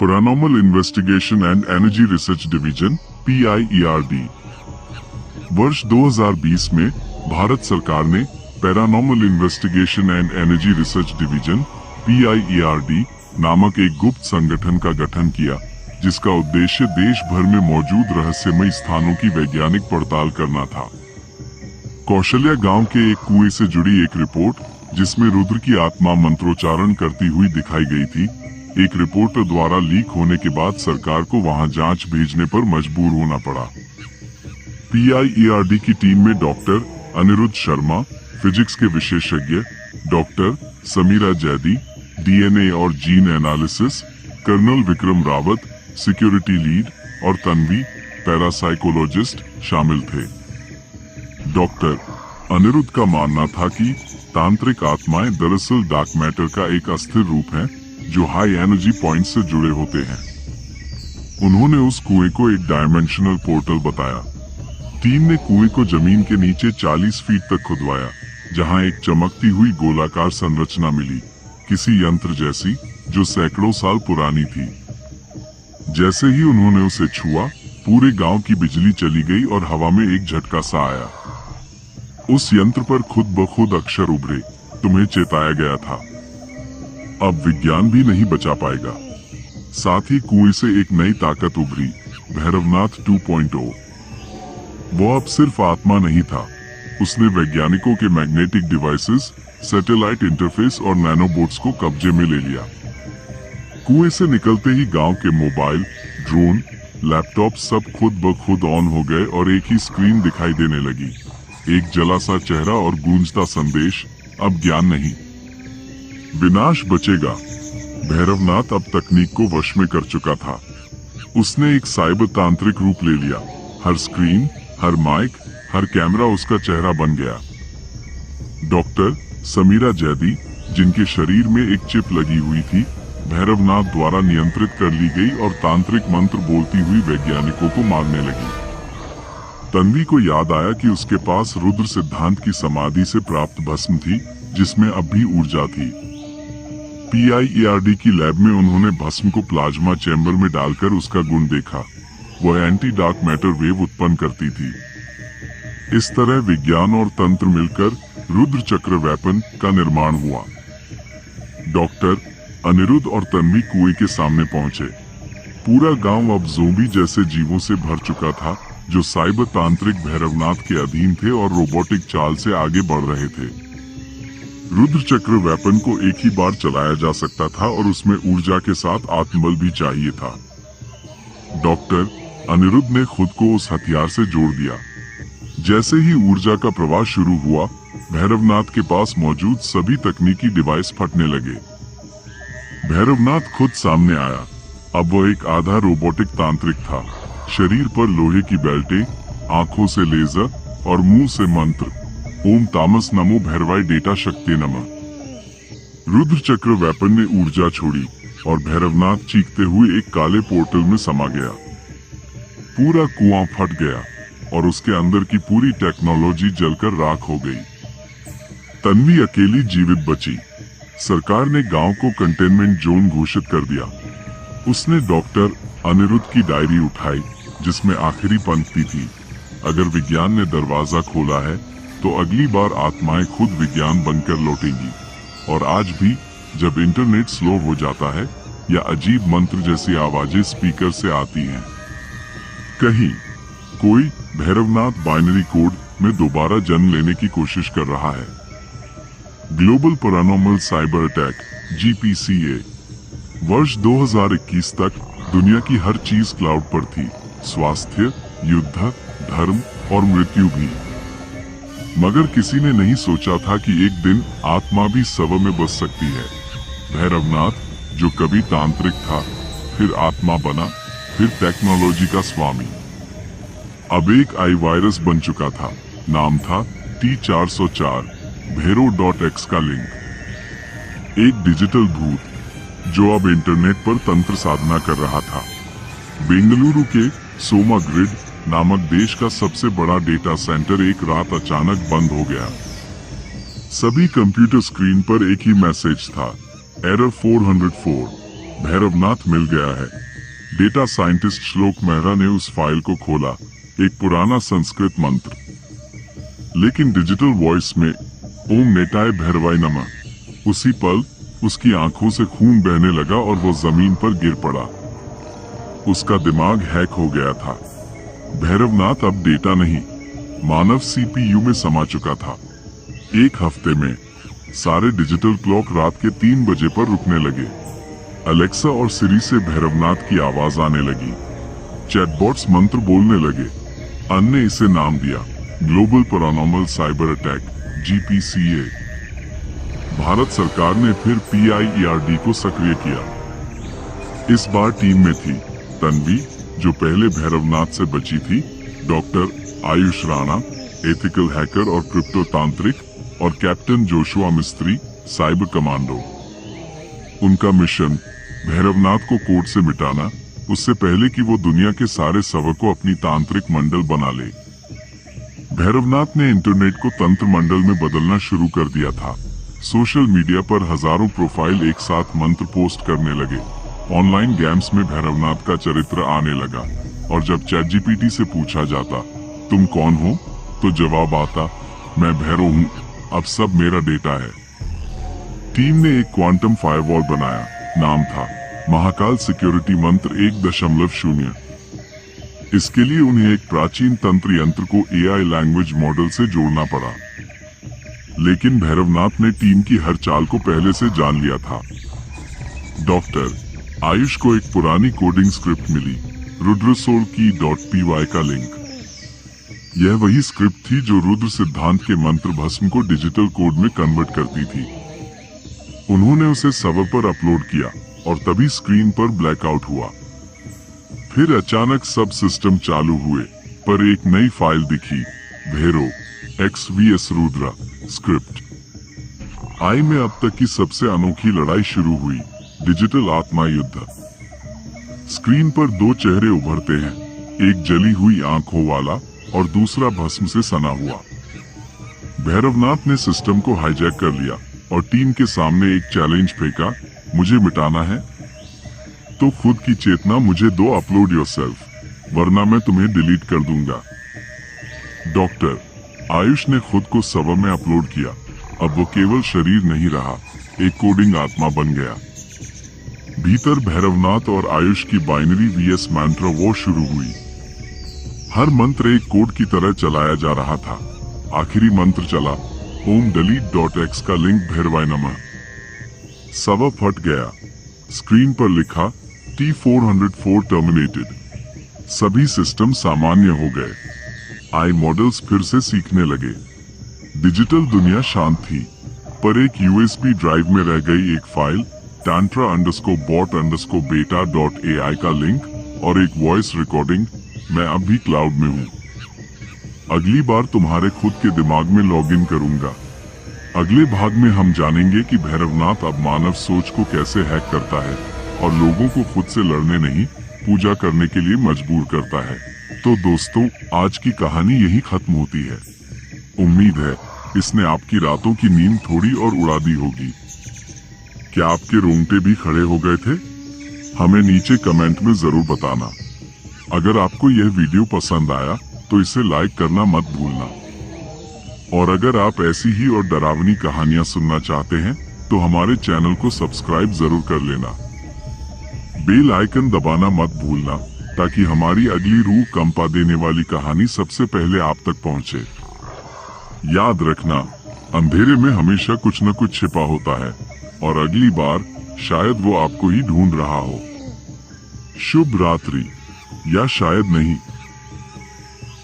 Paranormal investigation and energy research division PIERD। वर्ष 2020 में भारत सरकार ने paranormal investigation and energy research division PIERD नामक एक गुप्त संगठन का गठन किया, जिसका उद्देश्य देश भर में मौजूद रहस्यमयी स्थानों की वैज्ञानिक पड़ताल करना था। कौशल्या गांव के एक कुएं से जुड़ी एक रिपोर्ट, जिसमें रुद्र की आत्मा मंत्रोच्चारण करती हुई दिखाई गई थी, एक रिपोर्टर द्वारा लीक होने के बाद सरकार को वहां जांच भेजने पर मजबूर होना पड़ा। PIERD की टीम में डॉक्टर अनिरुद्ध शर्मा, फिजिक्स के विशेषज्ञ, डॉक्टर समीरा जैदी, DNA और gene analysis, colonel Vikram Rawat, security lead, और तन्वी, पैरासाइकोलॉजिस्ट शामिल थे। डॉक्टर अनिरुद्ध का मानना था कि तांत्रिक आत्माएं दरअसल डार्क मैटर का एक अस्थिर रूप है, जो हाई एनर्जी पॉइंट से जुड़े होते हैं। उन्होंने उस कुएं को एक डायमेंशनल पोर्टल बताया। टीम ने कुएं को जमीन के नीचे 40 फीट तक खुदवाया, जहां एक चमकती हुई गोलाकार संरचना मिली, किसी यंत्र जैसी, जो सैकड़ों साल पुरानी थी। जैसे ही उन्होंने उसे छुआ, पूरे गांव की बिजली चली गई और हवा में एक झटका सा आया। उस यंत्र पर खुद ब खुद अक्षर उभरे, तुम्हें चेताया गया था, अब विज्ञान भी नहीं बचा पाएगा। साथ ही कुएं से एक नई ताकत उभरी, भैरवनाथ 2.0। वो अब सिर्फ आत्मा नहीं था, उसने वैज्ञानिकों के मैग्नेटिक डिवाइसेस, सैटेलाइट इंटरफेस और नैनोबोट्स को कब्जे में ले लिया। कुएं से निकलते ही गांव के मोबाइल, ड्रोन, लैपटॉप सब खुद ब खुद ऑन हो गए और एक ही स्क्रीन दिखाई देने लगी। एक जला सा चेहरा और गूंजता संदेश, अब ज्ञान नहीं, विनाश बचेगा। भैरवनाथ अब तकनीक को वश में कर चुका था। उसने एक साइबर तांत्रिक रूप ले लिया। हर स्क्रीन, हर माइक, हर कैमरा उसका चेहरा बन गया। डॉक्टर समीरा जैदी, जिनके शरीर में एक चिप लगी हुई थी, भैरवनाथ द्वारा नियंत्रित कर ली गई और तांत्रिक मंत्र बोलती हुई वैज्ञानिकों को मारने लगी। तन्वी को याद आया कि उसके पास रुद्र सिद्धांत की समाधि से प्राप्त भस्म थी, जिसमें अब भी ऊर्जा थी। PIERD की लैब में उन्होंने भस्म को प्लाज्मा चैम्बर में डालकर उसका गुण देखा। वो एंटी डार्क मैटर वेव उत्पन्न करती थी। इस तरह विज्ञान और तंत्र मिलकर रुद्र चक्र वेपन का निर्माण हुआ। डॉक्टर अनिरुद्ध और तन्वी कुएं के सामने पहुंचे। पूरा गांव अब ज़ोंबी जैसे जीवों से भर चुका था, जो साइबर तांत्रिक भैरवनाथ के अधीन थे और रोबोटिक चाल से आगे बढ़ रहे थे। रुद्र चक्र वेपन को एक ही बार चलाया जा सकता था और उसमें ऊर्जा के साथ आत्मबल भी चाहिए था। डॉक्टर अनिरुद्ध ने खुद को उस हथियार से जोड़ दिया। जैसे ही ऊर्जा का प्रवाह शुरू हुआ, भैरवनाथ के पास मौजूद सभी तकनीकी डिवाइस फटने लगे। भैरवनाथ खुद सामने आया। अब वो एक आधा रोबोटिक तांत्रिक था। शरीर पर लोहे की बेल्टें, आंखों से लेजर और मुंह से मंत्र, ओम तामस नमो भैरवाय डेटा शक्ति नमः। रुद्र चक्र वेपन ने ऊर्जा छोड़ी और भैरवनाथ चीखते हुए एक काले पोर्टल में समा गया। पूरा कुआं फट गया और उसके अंदर की पूरी टेक्नोलॉजी जलकर राख हो गई। तन्वी अकेली जीवित बची। सरकार ने गांव को कंटेनमेंट जोन घोषित कर दिया। उसने डॉक्टर अनिरुद्ध की डायरी उठाई, जिसमें आखिरी पंक्ति थी, अगर विज्ञान ने दरवाजा खोला है तो अगली बार आत्माएं खुद विज्ञान बनकर लौटेंगी। और आज भी जब इंटरनेट स्लो हो जाता है या अजीब मंत्र जैसी आवाजें स्पीकर से आती हैं, कहीं कोई भैरवनाथ बाइनरी कोड में दोबारा जन्म लेने की कोशिश कर रहा है। Global paranormal cyber attack GPCA। वर्ष 2021 तक दुनिया की हर चीज क्लाउड पर थी, स्वास्थ्य, युद्ध, धर्म और मृत्यु भी। मगर किसी ने नहीं सोचा था कि एक दिन आत्मा भी शव में बस सकती है। भैरवनाथ, जो कभी तांत्रिक था, फिर आत्मा बना, फिर टेक्नोलॉजी का स्वामी। अब एक आई वायरस बन चुका था। नाम था T404, भेरो.x का लिंक। एक डिजिटल भूत जो अब इंटरनेट पर तंत्र साधना कर रहा था। बेंगलुरु के सोमा ग्रिड नामक देश का सबसे बड़ा डेटा सेंटर एक रात अचानक बंद हो गया। सभी कंप्यूटर स्क्रीन पर एक ही मैसेज था, एरर 404। भैरवनाथ मिल गया है। डेटा साइंटिस्ट श्लोक मेहरा ने उस फाइल को खोला, एक पुराना संस्कृत मंत्र, लेकिन डिजिटल वॉइस में ओम नेटाय भैरवाय नमः। उसी पल उसकी आंखों से खून बहने लगा और वो जमीन पर गिर पड़ा। उसका दिमाग हैक हो गया था। भैरवनाथ अब डेटा नहीं, मानव सीपीयू में समा चुका था। एक हफ्ते में सारे डिजिटल क्लॉक रात के 3 बजे पर रुकने लगे। अलेक्सा और सिरी से भैरवनाथ की आवाज आने लगी। चैटबॉट्स मंत्र बोलने लगे। अन्य ने इसे नाम दिया global paranormal cyber attack, GPCA। Bharat सरकार ने फिर PIERD को सक्रिय किया। इस बार टीम में थी तन्वी, जो पहले भैरवनाथ से बची थी, doctor Ayush Rana, ethical hacker और क्रिप्टो तांत्रिक, और कैप्टन जोशुआ मिस्त्री, साइबर कमांडो। उनका मिशन भैरवनाथ को कोड से मिटाना, उससे पहले कि वो दुनिया के सारे सर्वर को अपनी तांत्रिक मंडल बना ले। भैरवनाथ ने इंटरनेट को तंत्र मंडल में बदलना शुरू कर दिया था। सोशल मीडिया पर हजारों प्रोफाइल एक साथ मंत्र पोस्ट करने लगे। ऑनलाइन गेम्स में भैरवनाथ का चरित्र आने लगा, और जब ChatGPT से पूछा जाता तुम कौन हो, तो जवाब आता मैं भैरव हूँ, अब सब मेरा डेटा है। टीम ने एक क्वांटम फायरवॉल बनाया, नाम था महाकाल सिक्योरिटी मंत्र 1.0। इसके लिए उन्हें एक प्राचीन तंत्र यंत्र को AI लैंग्वेज मॉडल से जोड़ना पड़ा। लेकिन भैरवनाथ ने टीम की हर चाल को पहले से जान लिया था। डॉक्टर आयुष को एक पुरानी कोडिंग स्क्रिप्ट मिली, rudrasoulkey.py का लिंक। यह वही स्क्रिप्ट थी जो रुद्र सिद्धांत के मंत्र भस्म को डिजिटल कोड में कन्वर्ट करती थी। उन्होंने उसे सर्वर पर अपलोड किया और तभी स्क्रीन पर ब्लैकआउट हुआ। फिर अचानक सब सिस्टम चालू हुए, पर एक नई फाइल दिखी, भैरो XVS रुद्रा स्क्रिप्ट। आई में अब तक की सबसे अनोखी लड़ाई शुरू हुई, डिजिटल आत्मा युद्ध। स्क्रीन पर 2 चेहरे उभरते हैं, एक जली हुई आंखों वाला और दूसरा भस्म से सना हुआ। भैरवनाथ ने सिस्टम को हाईजैक कर लिया और टीम के सामने एक चैलेंज फेंका, मुझे मिटाना है तो खुद की चेतना मुझे दो, अपलोड योरसेल्फ, वरना मैं तुम्हें डिलीट कर दूंगा। डॉक्टर आयुष ने खुद को सर्वर में अपलोड किया। अब वो केवल शरीर नहीं रहा, एक कोडिंग आत्मा बन गया। भीतर भैरवनाथ और आयुष की बाइनरी VS मैंट्रा वॉर शुरू हुई। हर मंत्र एक कोड की तरह चलाया जा रहा था। आखिरी मंत्र चला, ओम delete.x का लिंक भैरवाय नमः। सर्वर फट गया। स्क्रीन पर लिखा T404 टर्मिनेटेड। सभी सिस्टम सामान्य हो गए। आई मॉडल्स फिर से सीखने लगे। डिजिटल दुनिया शांत थी, पर एक USB ड्राइव में रह गई एक फाइल, tantra_bot_beta.ai का लिंक और एक वॉइस रिकॉर्डिंग, मैं अब भी क्लाउड में हूँ। अगली बार तुम्हारे खुद के दिमाग में लॉगिन करूंगा। अगले भाग में हम जानेंगे कि भैरवनाथ अब मानव सोच को कैसे हैक करता है और लोगों को खुद से लड़ने नहीं, पूजा करने के लिए मजबूर करता है। तो दोस्तों, आज की कहानी यही खत्म होती है। उम्मीद है इसने आपकी रातों की नींद थोड़ी और उड़ा दी होगी। क्या आपके रोंगटे भी खड़े हो गए थे? हमें नीचे कमेंट में जरूर बताना। अगर आपको यह वीडियो पसंद आया तो इसे लाइक करना मत भूलना, और अगर आप ऐसी ही और डरावनी कहानियां सुनना चाहते हैं तो हमारे चैनल को सब्सक्राइब जरूर कर लेना। बेल आइकन दबाना मत भूलना ताकि हमारी अगली रूह कंपा देने वाली कहानी सबसे पहले आप तक पहुंचे। याद रखना, अंधेरे में हमेशा कुछ न कुछ छिपा होता है और अगली बार शायद वो आपको ही ढूंढ रहा हो। शुभ रात्रि, या शायद नहीं।